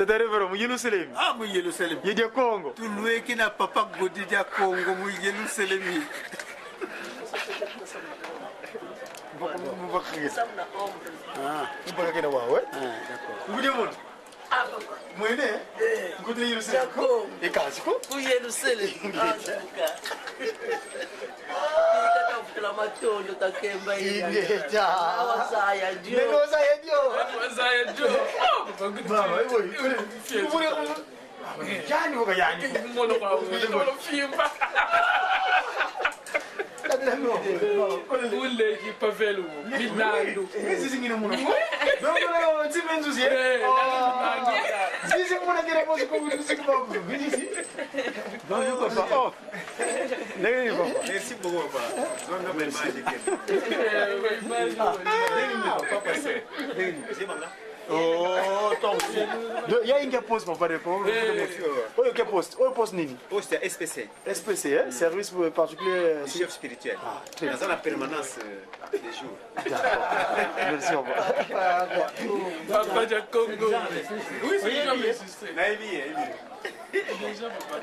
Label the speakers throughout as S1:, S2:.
S1: Tata Revero mu Yerusalem.
S2: Ah, mu Yerusalem.
S1: Ye de Congo.
S2: Tu loué qui n'a papa godi dia Congo mu Yerusalem.
S1: Mu bakk ngeen.
S2: Ah,
S1: Mu bakk ngeen waaw ouais.
S2: d'accord.
S1: Mu demoon. Mooy ne. Mu de Yerusalem ko. E kaasi ko.
S3: Ku Yerusalem. Matondo takemba
S1: Ingeta.
S3: Awasaya dio.
S1: Neno saya dio.
S4: Awasaya dio.
S1: Mama, boy. Yani ko yani.
S4: Mono kwa mono fimba. Ule ki pavelo. Binando.
S1: Sisi ngine muno. Dongo na ntimenzu sie. Sisi muna kira posi ko sisi ko. Sisi. Bonjour papa. Oh.
S2: Merci beaucoup papa. Zonga merci.
S4: Papa c'est.
S1: Oh, donc. Ya ingia post papa de ko. Oyo ke post. Oyo post nini?
S2: Poste SPC.
S1: SPC, hein? Service particulier
S2: Chef spirituel.
S1: Très
S2: Dans la permanence des jours.
S1: D'accord. Merci au revoir.
S4: Papa de Congo. Oui, c'est jamais existé.
S2: Naibi.
S4: Déjà papa.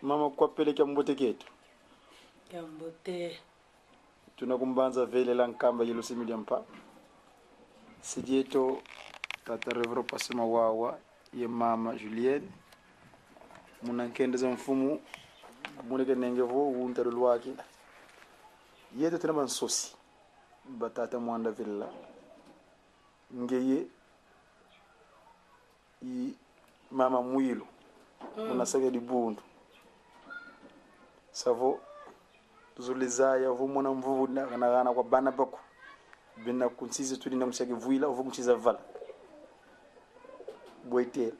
S1: Mama kwapeleka mbote ketu.
S3: Kambote.
S1: Tunakumbanza vele la nkamba Yerusalem mpa. Sidieto Tata Revero pasema wawa ye mama Julienne. Munankendeza mfumu muneke nengevo wuntaro lwaki. Yeto tena bansosi. Batata mwanda villa. Ngeye i mama Mwilo. Munasage di bundu. Savo tuzulizaya vumona mvuvu na kwa bana bako bina kunsize tuli na mshage vuila uvu kunchiza vala boitel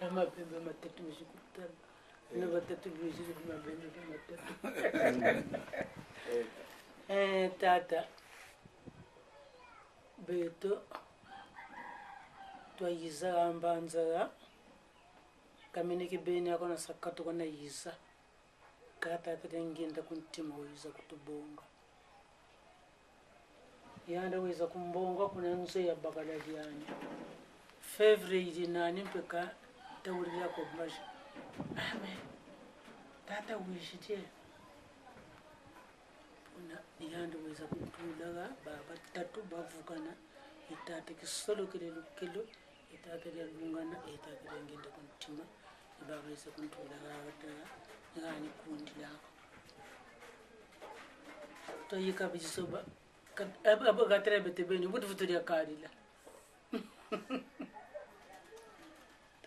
S3: Kama bebe matatu mshikutana na matatu mshikutana matatu tata beto twayiza ambanza kaminiki bene yako na sakato kana yiza kata ngenda kuntima wiza kutubonga yanda wiza kumbonga kuna nze ya bagala yani February nani mpeka tawulira ko bash ame tata wishite una yanda wiza kutulaga baba tatu bavukana itata kisolo kile lukelo itata ya lungana itata ngenda kuntima baba wiza kutulaga batala ngani kundi lako to yika bisoba aba gatrebe tebeni butu futuria kadila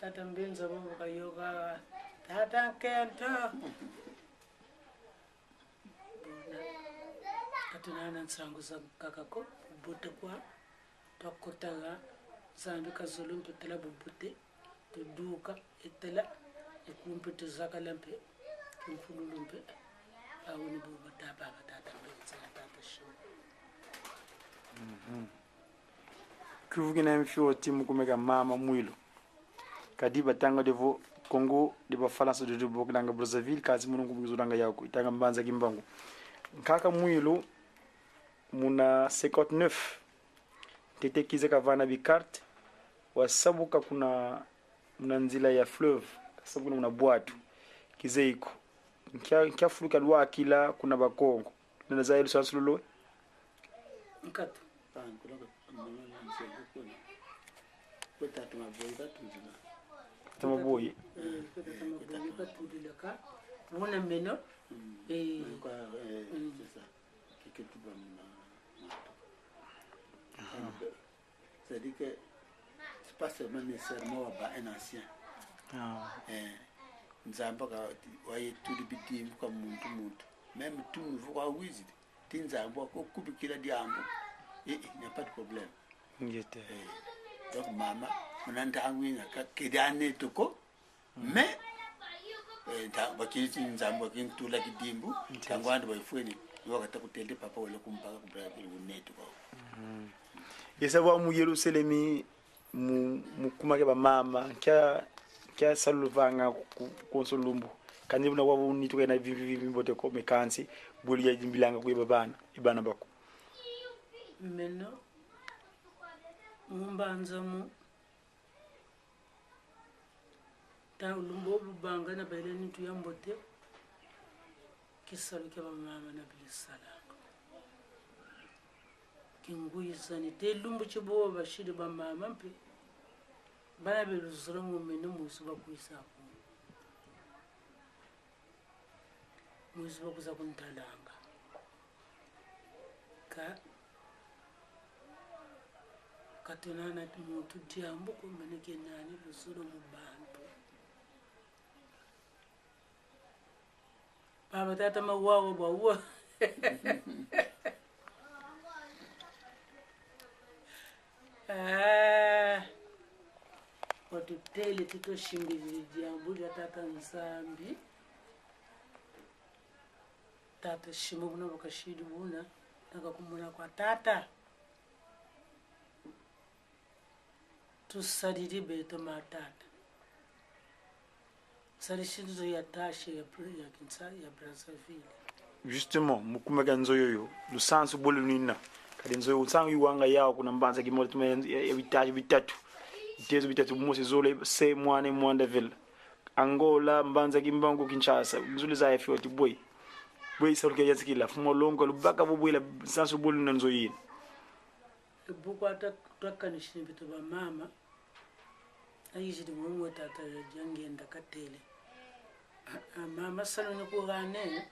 S3: tata mbenza baba kayoga tata kenta katunana nsangu za kakako bute kwa takotaga zambi kazulu tutela bubute tuduka etela ekumpete zakalampe kumfululumpe awuni boba taba tata mbenza tata sho
S1: kuvugina mfio timu kumeka mama Mwilo kadiba tanga devo Congo diba falansa de Djibouti danga Brazzaville kazi munungu muzuranga yako itanga mbanza kimbangu nkaka Mwilo muna 59 tete kiza kavana bikarte wasabuka kuna muna nzila ya fleuve sababu kuna bwatu kizeiko nkia fuluka lwa kila kuna bakongo nana zaelu sansulolo
S3: nkatu
S1: tamaboye
S3: katulilaka muna meno
S2: c'est-à-dire que c'est pas seulement nécessairement un ancien. Nzamba ka waye tudi bitim kwa muntu même tout nouveau kwa wizi tinzamba ko kubikira diambo il n'y a pas de problème
S1: ngete
S2: donc mama munanda angwina ka kidane tuko mais ta bakiti nzamba kintula kidimbu tangwanda bayifweni wakata kutende papa wala kumpaka kubra kile unetu kwa
S1: yesaba mu Yerusalemi mukuma ke ba mama kya saluvanga ku solumbu kandi buna wabu ni to na vivi mbote ko mekansi boli ya jimbilanga ku babana ibana bako
S3: meno mumbanza mu ta lumbo banga na bele ni tu yambote kisalu ke ba mama na bilisala kinguyisani te lumbu chibo bashidi ba mama mpe bana be luzrongo meno musu bakuisa ko musu bakuza kuntalanga katunana mutu diambo ko mene kenani luzuro mu bantu baba tata mawawo bawa watutele titoshimbirira diambo ya tata nsambi tata shimo buno bakashidi buna nakakumuna kwa tata tusadiri beto matata sarishizo ya tashe ya kinsa ya Brazzaville
S1: justement mukuma ga nzoyoyo lu sansu bolu nina kadi nzoyo sangu yuwanga yao kuna mbanza kimole tume ya bitatu itezo bitatu mose zole se mwane mwanda ville Angola mbanza kimbangu Kinshasa nzuli za efioti boy saluke yazikila fumo longo lubaka bubwila sansu bolu na nzoyini
S3: bukwata twakanishini bitu ba mama ayijidi mwe tata ya jangenda katele mama salone ko gane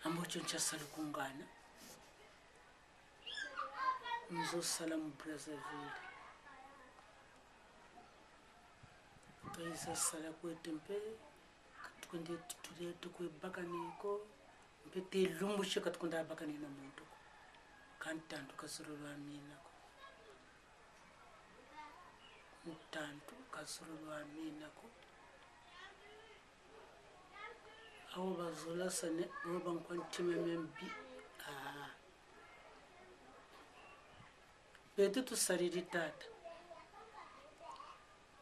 S3: ambocho nchasalo kungana nzo salamu Brazzaville kaisa sala ko tempe katkunde tude tukwe bakaniko mpete lumbu shika tukunda bakanina muntu kantantu kasurulwa mina ko mutantu kasurulwa mina ko awo bazola sane bo bankwantime membi betu tu saridi tata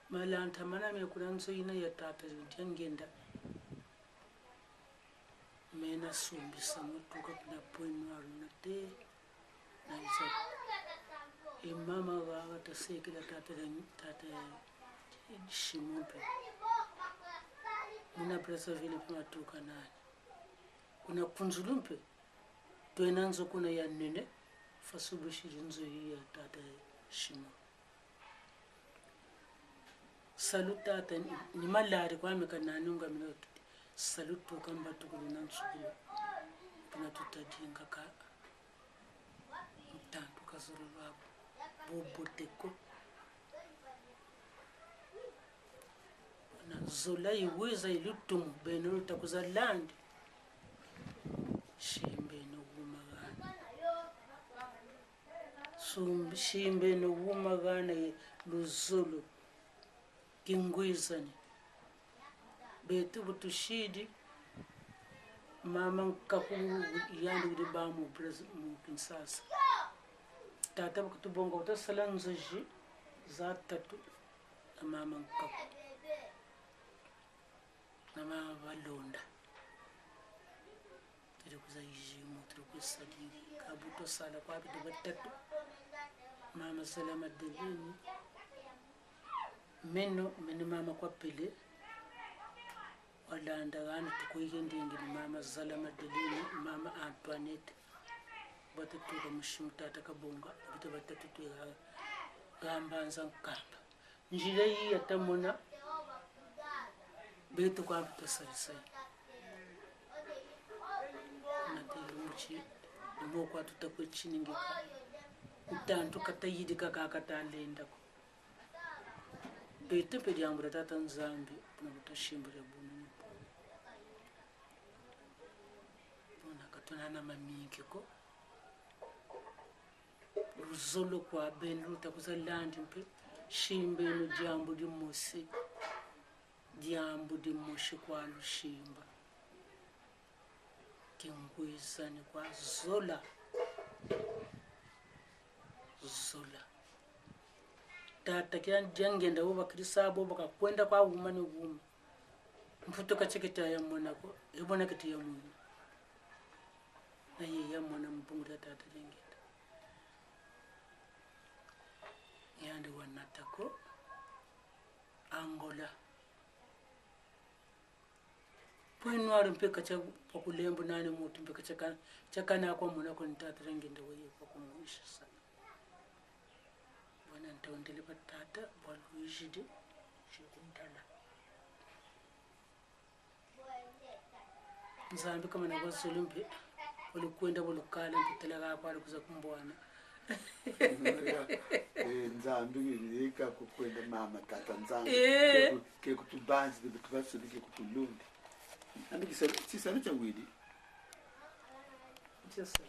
S3: malanta mana me kuranzo ina ya tata jangenda mena sumbi samutuka kuna poinu arunate na isa imama wa tasekila tata shimompe muna Brazzaville pima tuka nani kuna kunzulumpe tuenanzo kuna ya nene fasubushirinzo ya tata shimo salutata ni malari kwa mekanani unga minuti salutu kamba tukulina nsukulu pina tutadinga ka mtantu kazuru babo boboteko na zola iweza ilutumu beno utakuza land shimbe no gumagana shimbe no gumagana luzulu kingwizani betu butushidi mama nkaku yandi udi ba mu Kinshasa tata bakutubonga utasala nzoji za tatu na mama nkaku na mama balonda tiri kuza yijimu tiri kusali kabuto sala kwa bitu batatu mama salama delini meno mama kwa pele walanda gani tukuyigendingi mama Zalama Delini mama Antoinette batatu ka mushimutata kabonga bitu batatu tuya gambanza nkamba njira yi yatamona betu kwa bitu sai na telumuchi mo kwa tutakwechiningi utantu katayidi kakatalenda ko betu pedi ambura tata nzambi na butashimbira bunu tunana mamiki ko ruzolo kwa benu takuza landi mpe shimbe no jambo di musi jambo di mushi kwa lushimba kingwisa ni kwa zola tata kyangenda bo bakirisa bo bakakwenda kwa wuma ni wuma mfuto kacheketa ya mwanako ibona kiti ya mungu na ye ya mwana mpunguta tata jengeta yandi wanatako Angola poinwaro mpeka cha pakulembo nane mutu mpeka chakana kwa mwanako nitata jengenda weye kwa kumuisha sana wana ntaondele batata baluijide shikuntala nzambi kama na basolumpe olukwenda bolukala mpitela kwa kuza kumbwana
S2: nzambi ngilika kukwenda mama tata nzambi ke kutubanzi de kutubasolike kutulundi andi kisana cha widi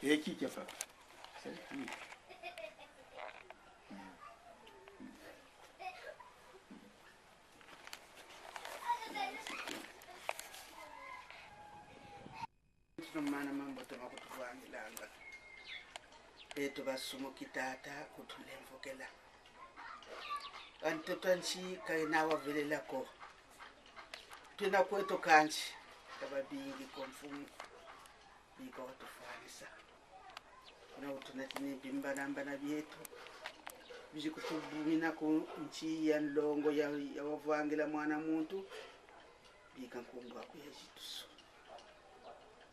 S2: heki kyafa
S5: mana mambo tama kutuvangilanga beto basumo kitata kutulemvokela antotanchi kainawa velelako tuna kweto kanchi kababingi komfumu biko watufanisa na utunatini bimba namba na bietu biji kutubumina ku nchi ya nlongo ya wavangila mwana muntu bika nkungu wako ya jitusu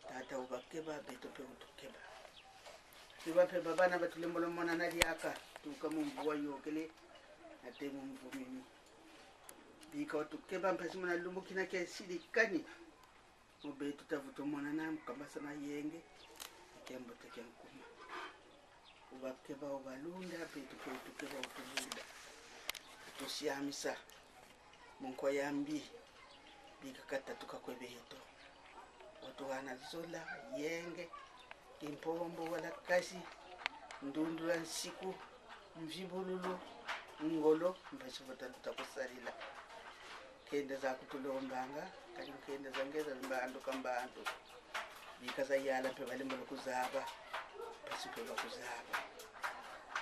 S5: tata ubakeba beto pe utukeba sibape babana batulembola mwana naliaka tuka mumvuwa yokele ate mumvumini bika utukeba mpasi mwana lumbukina kia silikani ubetu tavuto mwana na mkambasa na yenge ikiambo teke nkuma ubakeba ubalunda beto pe utukeba utulunda utusiamisa munko yambi bika kata tuka kwebeto watu wanazola yenge impombo wala kasi ndundu ya nsiku mvibululu ngolo mpasi vatatuta kusalila kenda za kutulombanga kali kenda za ngeza mbando kambandu bikaza yala pe bali mbolo kuzaba pasi pe bakuzaba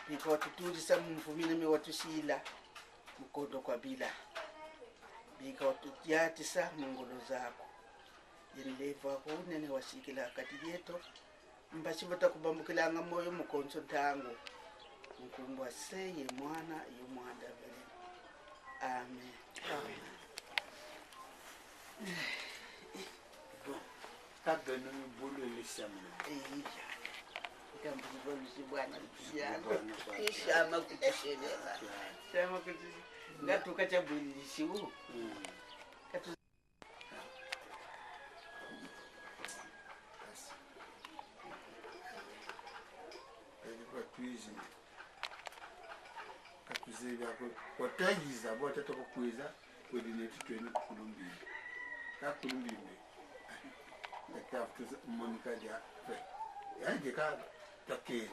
S5: bika watutulisa mvumina me watusila mkondo kwa bila bika watutiatisa mungolo zako yenlevo kunene wasikila kati yeto mbasi batakubambukilanga moyo mukonso ntango nkumbwa seye mwana iyo mwanda vele amen
S2: kagano mbulu lishamu
S5: ikambu bolusi bwana yango ishama kutishelela shama kuti ngatuka chabulisiwu
S2: kakuzega kwatayiza bwatata kukweza kwedineti twene kulumbini kakulumbini ndakafuta monika ja yaje ka takere